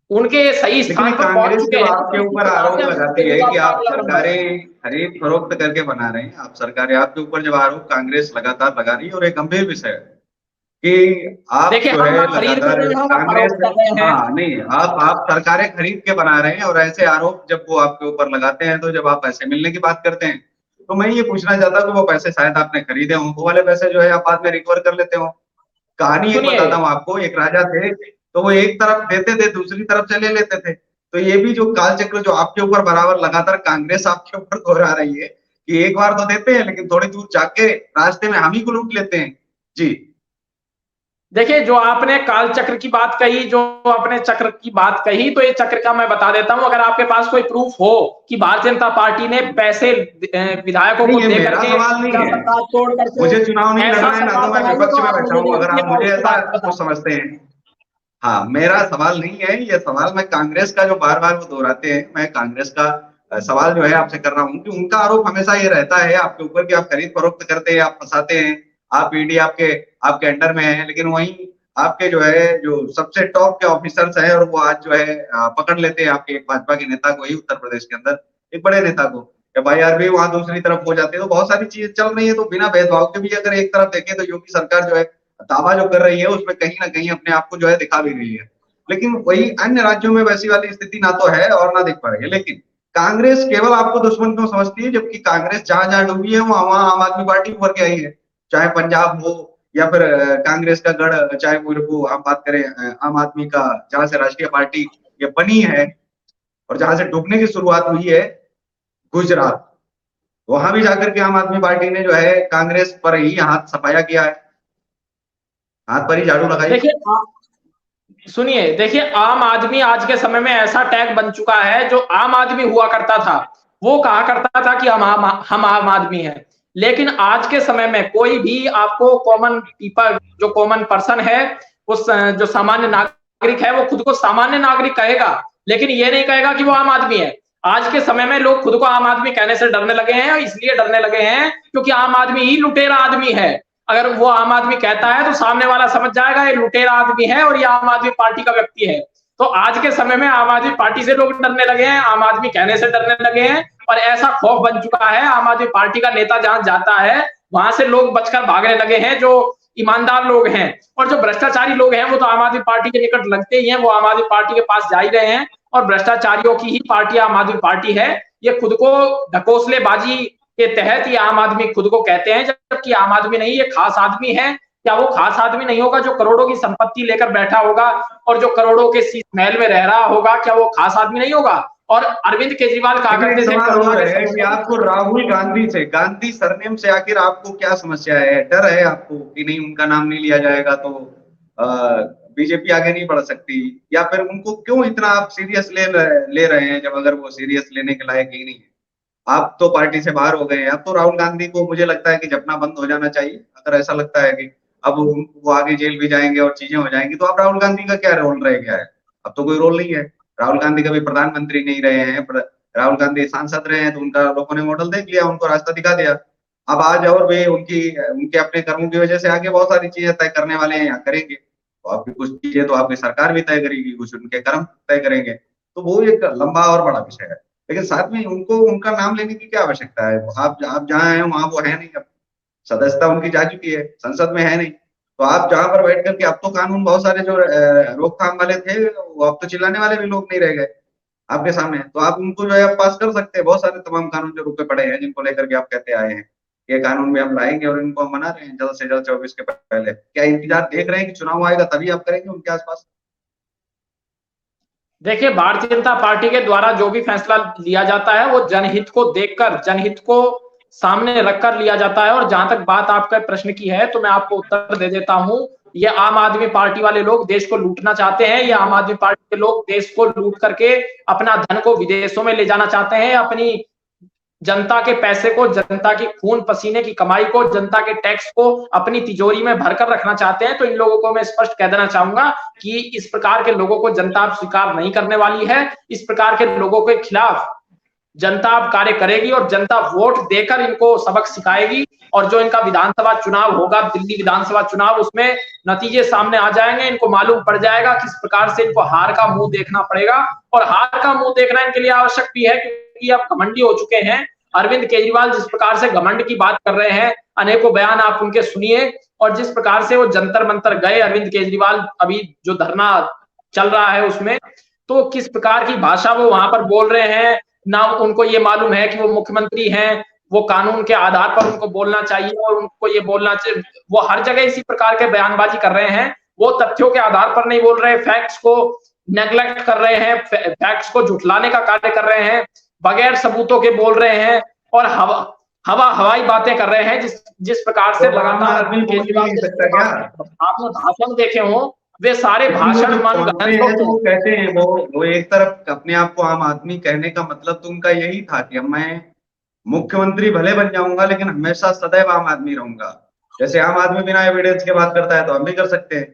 S2: उनके सही
S1: लेकिन
S2: स्थान पर पहुंच
S1: कांग्रेस
S2: चुके
S1: जब
S2: हैं।
S1: आपके ऊपर आरोप लगाती है कि आप सरकारें खरीद फरोख्त करके बना रहे हैं, आप सरकारें आपके ऊपर जब आरोप कांग्रेस लगातार लगा रही है, और एक गंभीर विषय है कि आप
S2: देखिए,
S1: जो
S2: हम
S1: है
S2: ना खरीद
S1: लगातार
S2: कर रहे हैं ना
S1: कांग्रेस,
S2: फरोख्त कर रहे हैं।
S1: हाँ नहीं, आप सरकारें खरीद के बना रहे हैं, और ऐसे आरोप जब वो आपके ऊपर लगाते हैं, तो जब आप पैसे मिलने की बात करते हैं, तो मैं ये पूछना चाहता हूँ कि वो पैसे शायद आपने खरीदे हों, वो वाले पैसे जो है आप बाद में रिकवर कर लेते हो। कहानी एक
S2: सुनिए,
S1: बताता हूँ आपको, एक राजा थे, तो वो एक तरफ देते थे, दूसरी तरफ से ले लेते थे। तो ये भी जो काल चक्र जो आपके ऊपर बराबर लगातार कांग्रेस आपके ऊपर दोहरा रही है कि एक बार तो देते हैं, लेकिन थोड़ी दूर जाके रास्ते में हम ही को लूट लेते हैं। जी।
S2: देखिए, जो आपने काल चक्र की बात कही, जो आपने चक्र की बात कही, तो ये चक्र का मैं बता देता हूं। अगर आपके पास कोई प्रूफ हो कि भारतीय जनता पार्टी ने पैसे विधायकों
S1: नहीं,
S2: को
S1: ये
S2: दे
S1: मेरा
S2: करके
S1: सवाल नहीं
S2: या
S1: है,
S2: सरकार तोड़ करके
S1: मुझे चुनाव नहीं
S2: ऐसा
S1: लड़ना है, ना तो
S2: सरकार
S1: मैं
S2: बनाइए,
S1: विपक्ष
S2: तो
S1: में
S2: आप
S1: बैठा
S2: मुझे
S1: हूँ, अगर
S2: दीजिए,
S1: आप
S2: मैं
S1: मुझे
S2: उसके
S1: ऐसा
S2: बाद
S1: कुछ
S2: बताऊंगा।
S1: समझते हैं। हाँ, मेरा सवाल नहीं है, ये सवाल मैं कांग्रेस का जो बार बार वो दोहराते हैं, मैं कांग्रेस का सवाल जो है आपसे कर रहा हूँ कि उनका आरोप हमेशा ये रहता है आपके ऊपर कि आप खरीद फरोख्त करते हैं, आप फंसाते हैं, आप ईडी आपके आपके अंडर में है, लेकिन वहीं आपके जो है जो सबसे टॉप के ऑफिसर्स हैं, और वो आज जो है पकड़ लेते हैं आपके एक भाजपा के नेता को ही, उत्तर प्रदेश के अंदर एक बड़े नेता को, एफआईआर भी वहां दूसरी तरफ हो जाती है। तो बहुत सारी चीजें चल रही है, तो बिना भेदभाव के भी अगर एक तरफ देखें, तो योगी सरकार जो है दावा जो कर रही है, उसमें कहीं ना कहीं अपने आप को जो है दिखा भी रही है। लेकिन वही अन्य राज्यों में वैसी वाली स्थिति ना तो है और ना दिख पा रही है। लेकिन कांग्रेस केवल आपको दुश्मन क्यों समझती है, जबकि कांग्रेस जहां जहां डूबी है वहां आम आदमी पार्टी उभर के आई है। चाहे पंजाब हो, या फिर कांग्रेस का गढ़, चाहे वो आप बात करें आम आदमी का, जहां से राष्ट्रीय पार्टी ये बनी है, और जहां से डूबने की शुरुआत हुई है गुजरात, वहां भी जाकर के आम आदमी पार्टी ने जो है कांग्रेस पर ही हाथ सफाया किया है, हाथ पर ही झाड़ू लगाई।
S2: देखिए, सुनिए, देखिए, आम आदमी आज के समय में ऐसा टैग बन चुका है। जो आम आदमी हुआ करता था, वो कहा करता था कि हम आम आदमी हैं। लेकिन आज के समय में कोई भी आपको कॉमन पीपल, जो कॉमन पर्सन है, उस जो सामान्य नागरिक है, वो खुद को सामान्य नागरिक कहेगा, लेकिन ये नहीं कहेगा कि वो आम आदमी है। आज के समय में लोग खुद को आम आदमी कहने से डरने लगे हैं, और इसलिए डरने लगे हैं क्योंकि आम आदमी ही लुटेरा आदमी है। अगर वो आम आदमी कहता है तो सामने वाला समझ जाएगा ये लुटेरा आदमी है और ये आम आदमी पार्टी का व्यक्ति है। तो आज के समय में आम आदमी पार्टी से लोग डरने लगे हैं, आम आदमी कहने से डरने लगे हैं, और ऐसा खौफ बन चुका है। आम आदमी पार्टी का नेता जहां जाता है, वहां से लोग बचकर भागने लगे हैं। जो ईमानदार लोग हैं और जो भ्रष्टाचारी लोग हैं, वो तो आम आदमी पार्टी के निकट लगते ही हैं, वो आम आदमी पार्टी के पास जा ही रहे हैं। और भ्रष्टाचारियों की ही पार्टी आम आदमी पार्टी है। ये खुद को ढकोसलेबाजी के तहत ये आम आदमी खुद को कहते हैं, जबकि आम आदमी नहीं, ये खास आदमी है। क्या वो खास आदमी नहीं होगा जो करोड़ों की संपत्ति लेकर बैठा होगा और जो करोड़ों के शीश महल में रह रहा होगा? क्या वो खास आदमी नहीं होगा? और अरविंद केजरीवाल कहा करते थे
S1: सवाल
S2: करोड़ों
S1: है कि आपको राहुल गांधी से, गांधी सरनेम से आखिर आपको क्या समस्या है? डर है आपको कि नहीं उनका नाम नहीं लिया जाएगा तो बीजेपी आगे नहीं बढ़ सकती, या फिर उनको क्यों इतना आप सीरियस ले रहे हैं, जब अगर वो सीरियस लेने के लायक ही नहीं है? आप तो पार्टी से बाहर हो गए हैं, अब तो राहुल गांधी को मुझे लगता है कि जपना बंद हो जाना चाहिए। अगर ऐसा लगता है कि अब वो आगे जेल भी जाएंगे और चीजें हो जाएंगी, तो अब राहुल गांधी का क्या रोल रह गया है? अब तो कोई रोल नहीं है। राहुल गांधी कभी प्रधानमंत्री नहीं रहे हैं, राहुल गांधी सांसद रहे हैं, तो उनका लोगों ने मॉडल देख लिया, उनको रास्ता दिखा दिया। अब आज और भी उनकी उनके अपने कर्मों की वजह से आगे बहुत सारी चीजें तय करने वाले हैं या करेंगे। तो आपकी कुछ चीजें तो आपकी सरकार भी तय करेगी, कुछ उनके कर्म तय करेंगे। तो वो एक लंबा और बड़ा विषय है, लेकिन साथ में उनको उनका नाम लेने की क्या आवश्यकता है? आप जहाँ हैं वहां वो है नहीं, अब सदस्यता उनकी जा चुकी है, संसद में है नहीं। तो आप जहां पर बैठ करके, अब तो कानून बहुत सारे जो रोकथाम वाले थे, वो अब तो चिल्लाने वाले भी लोग नहीं रह गए आपके सामने। तो आप उनको जो है आप पास कर सकते हैं। बहुत सारे तमाम कानून जो रुके पड़े हैं, जिनको लेकर के आप कहते आए हैं ये कानून भी हम लाएंगे, और इनको हम बना रहे हैं जल्द से जल्द 24 के पहले। क्या इंतजार देख रहे हैं कि चुनाव आएगा तभी आप करेंगे उनके आसपास?
S2: देखिए, भारतीय जनता पार्टी के द्वारा जो भी फैसला लिया जाता है, वो जनहित को देखकर, जनहित को सामने रखकर लिया जाता है। और जहां तक बात आपका प्रश्न की है, तो मैं आपको उत्तर दे देता हूं। ये आम आदमी पार्टी वाले लोग देश को लूटना चाहते हैं। ये आम आदमी पार्टी के लोग देश को लूट करके अपना धन को विदेशों में ले जाना चाहते हैं, अपनी जनता के पैसे को, जनता की खून पसीने की कमाई को, जनता के टैक्स को अपनी तिजोरी में भरकर रखना चाहते हैं, तो इन लोगों को मैं स्पष्ट कह देना चाहूंगा कि इस प्रकार के लोगों को जनता अब स्वीकार नहीं करने वाली है। इस प्रकार के लोगों के खिलाफ जनता अब कार्य करेगी और जनता वोट देकर इनको सबक सिखाएगी। और जो इनका विधानसभा चुनाव होगा, दिल्ली विधानसभा चुनाव, उसमें नतीजे सामने आ जाएंगे। इनको मालूम पड़ जाएगा किस प्रकार से इनको हार का मुंह देखना पड़ेगा। और हार का मुंह देखना इनके लिए आवश्यक भी है, क्योंकि अब घमंडी हो चुके हैं। अरविंद केजरीवाल जिस प्रकार से घमंड की बात कर रहे हैं, अनेकों बयान आप उनके सुनिए, और जिस प्रकार से वो जंतर मंतर गए अरविंद केजरीवाल, अभी जो धरना चल रहा है उसमें, तो किस प्रकार की भाषा वो वहां पर बोल रहे हैं। ना उनको ये मालूम है कि वो मुख्यमंत्री हैं, वो कानून के आधार पर उनको बोलना चाहिए और उनको ये बोलना चाहिए। वो हर जगह इसी प्रकार के बयानबाजी कर रहे हैं। वो तथ्यों के आधार पर नहीं बोल रहे, फैक्ट्स को नेग्लेक्ट कर रहे हैं, फैक्ट्स को झुठलाने का कार्य कर रहे हैं, बगैर सबूतों के बोल रहे हैं और हवाई बातें कर रहे हैं। जिस प्रकार से लगातार अरविंद केजरीवाल आपने भाषण देखे हो, वे सारे भाषण
S1: वो कहते हैं, वो एक तरफ अपने आप को आम आदमी कहने का मतलब तो उनका यही था कि मैं मुख्यमंत्री भले बन जाऊंगा लेकिन हमेशा सदैव आम आदमी रहूंगा। जैसे आम आदमी बिना एविडेंस के बात करता है तो हम भी कर सकते हैं।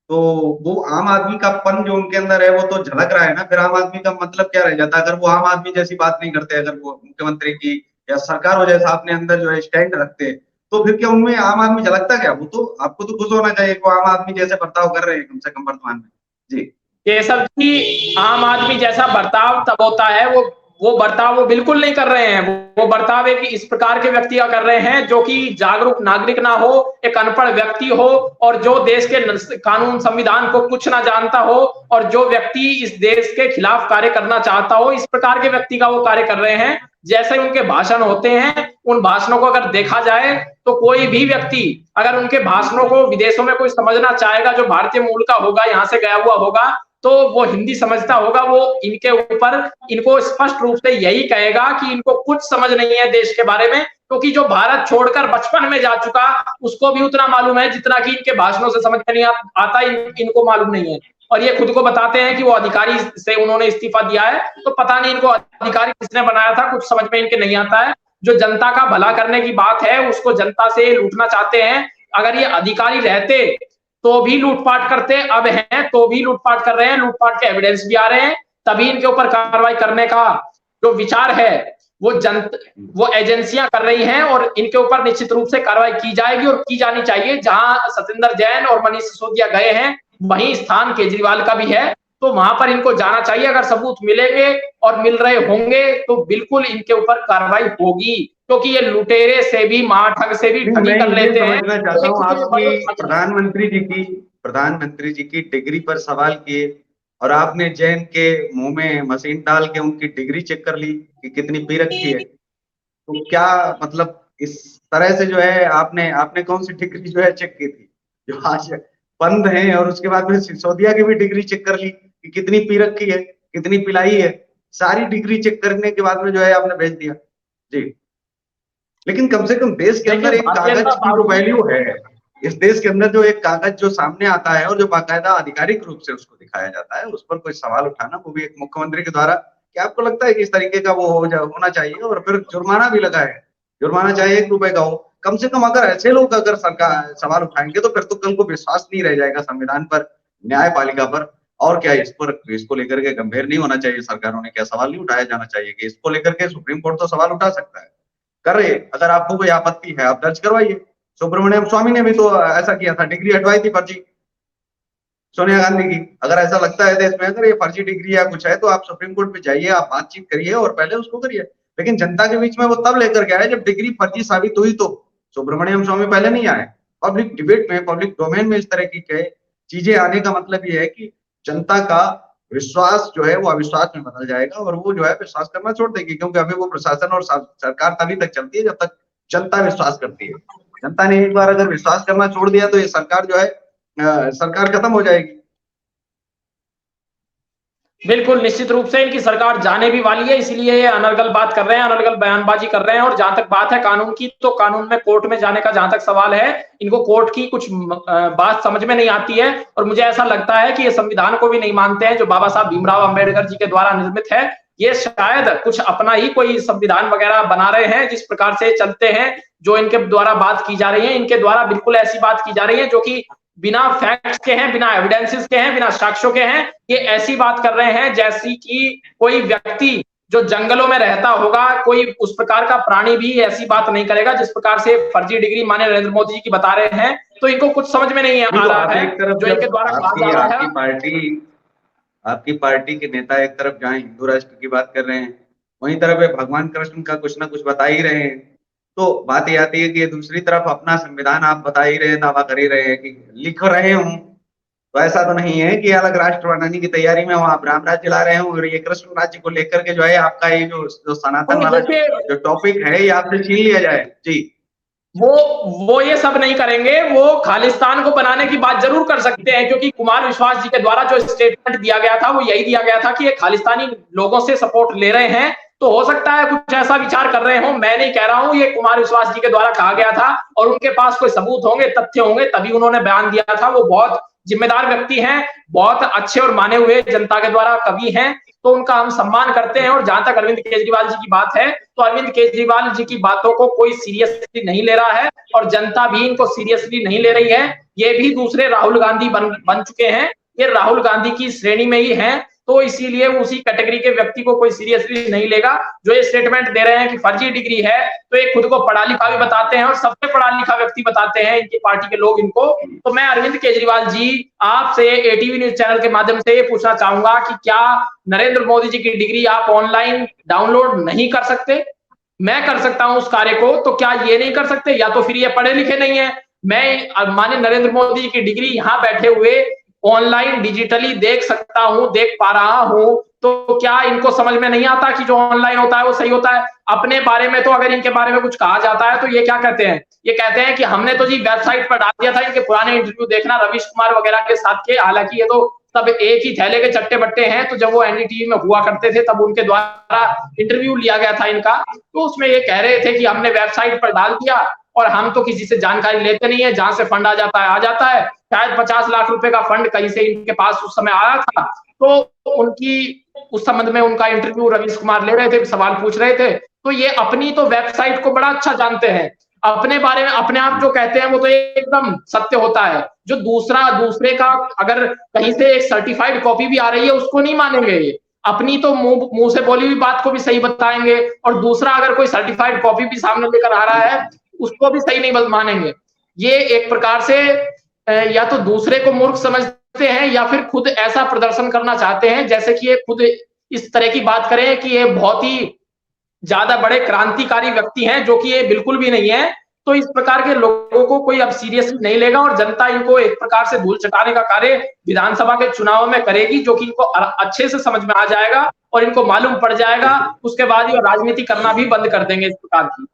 S1: तो वो आम आदमी का पन जो उनके अंदर है वो तो झलक रहा है ना। फिर आम आदमी का मतलब क्या रह जाता है अगर वो आम आदमी जैसी बात नहीं करते, अगर वो मुख्यमंत्री की या सरकार हो जैसा अपने अंदर जो है स्टैंड रखते, तो फिर क्या उनमें आम आदमी झलकता क्या? वो तो आपको तो खुश होना चाहिए कि आम आदमी जैसे बर्ताव कर रहे हैं कम से कम वर्तमान में। जी
S2: केशव जी, आम आदमी जैसा बर्ताव तब होता है, वो बर्ताव वो बिल्कुल नहीं कर रहे हैं। वो बर्ताव एक इस प्रकार के व्यक्ति का कर रहे हैं जो कि जागरूक नागरिक ना हो, एक अनपढ़ व्यक्ति हो, और जो देश के कानून संविधान को कुछ ना जानता हो, और जो व्यक्ति इस देश के खिलाफ कार्य करना चाहता हो, इस प्रकार के व्यक्ति का वो कार्य कर रहे हैं। जैसे उनके भाषण होते हैं, उन भाषणों को अगर देखा जाए तो कोई भी व्यक्ति अगर उनके भाषणों को विदेशों में कोई समझना चाहेगा, जो भारतीय मूल का होगा, यहाँ से गया हुआ होगा, तो वो हिंदी समझता होगा, वो इनके ऊपर इनको स्पष्ट रूप से यही कहेगा कि इनको कुछ समझ नहीं है देश के बारे में, क्योंकि जो भारत छोड़कर बचपन में जा चुका उसको भी उतना मालूम है जितना कि इनके भाषणों से समझ में नहीं आता, इनको मालूम नहीं है। और ये खुद को बताते हैं कि वो अधिकारी से उन्होंने इस्तीफा दिया है, तो पता नहीं इनको अधिकारी किसने बनाया था, कुछ समझ में इनके नहीं आता है। जो जनता का भला करने की बात है उसको जनता से लूटना चाहते हैं। अगर ये अधिकारी रहते तो भी लूटपाट करते, अब हैं तो भी लूटपाट कर रहे हैं, लूटपाट के एविडेंस भी आ रहे हैं, तभी इनके ऊपर कार्रवाई करने का जो विचार है वो एजेंसियां कर रही हैं, और इनके ऊपर निश्चित रूप से कार्रवाई की जाएगी और की जानी चाहिए। जहां सतेंद्र जैन और मनीष सिसोदिया गए हैं, वहीं स्थान केजरीवाल का भी है, तो वहां पर इनको जाना चाहिए। अगर सबूत मिलेंगे और मिल रहे होंगे तो बिल्कुल इनके ऊपर कार्रवाई होगी, क्योंकि ये लुटेरे से भी, महाठग से भी ठगी कर लेते हैं।
S1: आपकी प्रधानमंत्री जी की डिग्री पर सवाल किए और आपने जैन के मुंह में मशीन डाल के उनकी डिग्री चेक कर ली कि कितनी पी रखी है। तो क्या मतलब इस तरह से जो है आपने कौन सी डिग्री जो है चेक की थी जो आज बंद है, और उसके बाद में सिसोदिया की भी डिग्री चेक कर ली कि कितनी पी रखी है, कितनी पिलाई है। सारी डिग्री चेक करने के बाद में जो है आपने भेज दिया। जी, लेकिन कम से कम देश के अंदर एक कागज की जो वैल्यू है, इस देश के अंदर जो एक कागज जो सामने आता है और जो बाकायदा आधिकारिक रूप से उसको दिखाया जाता है, उस पर कोई सवाल उठाना, वो भी एक मुख्यमंत्री के द्वारा, क्या आपको लगता है कि इस तरीके का वो होना चाहिए? और फिर जुर्माना भी लगा है, जुर्माना चाहे 1 रुपए का हो, कम से कम अगर ऐसे लोग अगर सरकार सवाल उठाएंगे तो फिर तो कल को विश्वास नहीं रह जाएगा संविधान पर, न्यायपालिका पर। और क्या इसको लेकर के गंभीर नहीं होना चाहिए सरकारों ने? क्या सवाल नहीं उठाया जाना चाहिए कि इसको लेकर के सुप्रीम कोर्ट तो सवाल उठा सकता है, कर रहे, अगर आपको कोई आपत्ति है आप दर्ज करवाइए। सुब्रमण्यम स्वामी ने भी तो ऐसा किया था, डिग्री हटवाई थी फर्जी सोनिया गांधी की। अगर ऐसा लगता है देश में अगर ये फर्जी डिग्री या कुछ है तो आप सुप्रीम कोर्ट पे जाइए, आप बातचीत करिए और पहले उसको करिए। लेकिन जनता के बीच में वो तब लेकर के आए जब डिग्री फर्जी साबित हुई, तो सुब्रमण्यम स्वामी पहले नहीं आए। पब्लिक डिबेट में, पब्लिक डोमेन में इस तरह की चीजें आने का मतलब ये है कि जनता का विश्वास जो है वो अविश्वास में बदल जाएगा और वो जो है विश्वास करना छोड़ देगी, क्योंकि अभी वो प्रशासन और सरकार तभी तक चलती है जब तक जनता विश्वास करती है। जनता ने एक बार अगर विश्वास करना छोड़ दिया तो ये सरकार जो है सरकार खत्म हो जाएगी।
S2: बिल्कुल, निश्चित रूप से इनकी सरकार जाने भी वाली है, इसलिए ये अनर्गल बात कर रहे हैं, अनर्गल बयानबाजी कर रहे हैं। और जहां तक बात है कानून की, तो कानून में कोर्ट में जाने का जहां तक सवाल है, इनको कोर्ट की कुछ बात समझ में नहीं आती है, और मुझे ऐसा लगता है कि ये संविधान को भी नहीं मानते हैं जो बाबा साहब भीमराव अंबेडकर जी के द्वारा निर्मित है। ये शायद कुछ अपना ही कोई संविधान वगैरह बना रहे हैं, जिस प्रकार से चलते हैं, जो इनके द्वारा बात की जा रही है, इनके द्वारा बिल्कुल ऐसी बात की जा रही है जो कि बिना फैक्ट्स के हैं, बिना एविडेंसेस के हैं, बिना साक्ष्यों के हैं। ये ऐसी बात कर रहे हैं जैसी कि कोई व्यक्ति जो जंगलों में रहता होगा, कोई उस प्रकार का प्राणी भी ऐसी बात नहीं करेगा जिस प्रकार से फर्जी डिग्री माननीय नरेंद्र मोदी जी की बता रहे हैं। तो इनको कुछ समझ में नहीं आ
S1: तो
S2: रहा
S1: आप
S2: है
S1: एक तरफ
S2: जो इनके द्वारा कहा जा रहा है।
S1: आपकी पार्टी के नेता एक तरफ जहाँ हिंदू राष्ट्र की बात कर रहे हैं, वहीं तरफ ये भगवान कृष्ण का कुछ ना कुछ बता ही रहे हैं। तो बात ये आती है कि दूसरी तरफ अपना संविधान आप बता ही रहे हैं, दावा कर ही रहे हैं कि लिख रहे हूँ। तो ऐसा तो नहीं है कि अलग राष्ट्र बनाने की तैयारी में आप राम राज्य ला रहे हो और ये कृष्ण राज्य को लेकर के जो है आपका ये जो सनातन वाला जो टॉपिक है ये आपसे छीन लिया जाए। जी,
S2: वो ये सब नहीं करेंगे। वो खालिस्तान को बनाने की बात जरूर कर सकते हैं, क्योंकि कुमार विश्वास जी के द्वारा जो स्टेटमेंट दिया गया था वो यही दिया गया था कि ये खालिस्तानी लोगों से सपोर्ट ले रहे हैं। तो हो सकता है कुछ ऐसा विचार कर रहे हो, मैं नहीं कह रहा हूं, ये कुमार विश्वास जी के द्वारा कहा गया था और उनके पास कोई सबूत होंगे, तथ्य होंगे, तभी उन्होंने बयान दिया था। वो बहुत जिम्मेदार व्यक्ति हैं, बहुत अच्छे और माने हुए जनता के द्वारा कवि हैं, तो उनका हम सम्मान करते हैं। और जहां तक अरविंद केजरीवाल जी की बात है, तो अरविंद केजरीवाल जी की बातों को कोई सीरियसली नहीं ले रहा है और जनता भी इनको सीरियसली नहीं ले रही है। ये भी दूसरे राहुल गांधी बन चुके हैं, ये राहुल गांधी की श्रेणी में ही हैं, तो इसीलिए उसी कैटेगरी के व्यक्ति को कोई सीरियसली नहीं लेगा। जो ये स्टेटमेंट दे रहे हैं कि फर्जी डिग्री है, तो ये खुद को पढ़ा लिखा भी बताते हैं और सबसे पढ़ा लिखा व्यक्ति बताते हैं इनकी पार्टी के लोग इनको। तो मैं अरविंद केजरीवाल जी आपसे एटीवी न्यूज चैनल के माध्यम से ये पूछना चाहूंगा कि क्या नरेंद्र मोदी जी की डिग्री आप ऑनलाइन डाउनलोड नहीं कर सकते? मैं कर सकता हूं उस कार्य को, तो क्या ये नहीं कर सकते? या तो फिर ये पढ़े लिखे नहीं है। मैं माननीय नरेंद्र मोदी जी की डिग्री यहाँ बैठे हुए ऑनलाइन डिजिटली देख सकता हूं, देख पा रहा हूं, तो क्या इनको समझ में नहीं आता कि जो ऑनलाइन होता है वो सही होता है? अपने बारे में तो अगर इनके बारे में कुछ कहा जाता है तो ये क्या कहते हैं? ये कहते हैं कि हमने तो जी वेबसाइट पर डाल दिया था, इनके पुराने इंटरव्यू देखना रवीश कुमार वगैरह के साथ के, हालांकि ये तो सब एक ही थैले के चट्टे बट्टे हैं। तो जब वो एनडीटीवी में हुआ करते थे तब उनके द्वारा इंटरव्यू लिया गया था इनका, तो उसमें ये कह रहे थे कि हमने वेबसाइट पर डाल दिया और हम तो किसी से जानकारी लेते नहीं है, जहां से फंड आ जाता है आ जाता है। शायद 50 लाख रुपए का फंड कहीं से इनके पास उस समय आया था, तो उनकी उस संबंध में उनका इंटरव्यू रवीश कुमार ले रहे थे, सवाल पूछ रहे थे। तो ये अपनी तो वेबसाइट को बड़ा अच्छा जानते हैं, अपने बारे में अपने आप जो कहते हैं वो तो एकदम सत्य होता है। जो दूसरे का अगर कहीं से एक सर्टिफाइड कॉपी भी आ रही है उसको नहीं मानेंगे ये, अपनी तो मुंह से बोली हुई बात को भी सही बताएंगे, और दूसरा अगर कोई सर्टिफाइड कॉपी भी सामने लेकर आ रहा है उसको भी सही नहीं मानेंगे। ये एक प्रकार से या तो दूसरे को मूर्ख समझते हैं या फिर खुद ऐसा प्रदर्शन करना चाहते हैं जैसे कि ये खुद इस तरह की बात करें कि ये बहुत ही ज्यादा बड़े क्रांतिकारी व्यक्ति हैं, जो कि ये बिल्कुल भी नहीं है। तो इस प्रकार के लोगों को कोई अब सीरियसली नहीं लेगा और जनता इनको एक प्रकार से धूल चटाने का कार्य विधानसभा के चुनाव में करेगी, जो कि इनको अच्छे से समझ में आ जाएगा और इनको मालूम पड़ जाएगा। उसके बाद ये राजनीति करना भी बंद कर देंगे इस प्रकार की।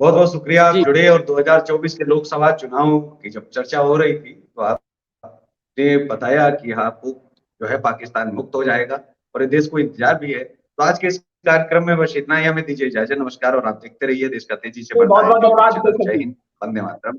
S1: बहुत बहुत शुक्रिया आप जुड़े। और 2024 के लोकसभा चुनाव की जब चर्चा हो रही थी तो आपने बताया कि आपको जो है पाकिस्तान मुक्त हो जाएगा और ये देश को इंतजार भी है। तो आज के इस कार्यक्रम में बस इतना ही, हमें दीजिए इजाजत। नमस्कार और आप देखते रहिए देश का तेजी से बढ़ता है। जय हिंद, वंदे मातरम।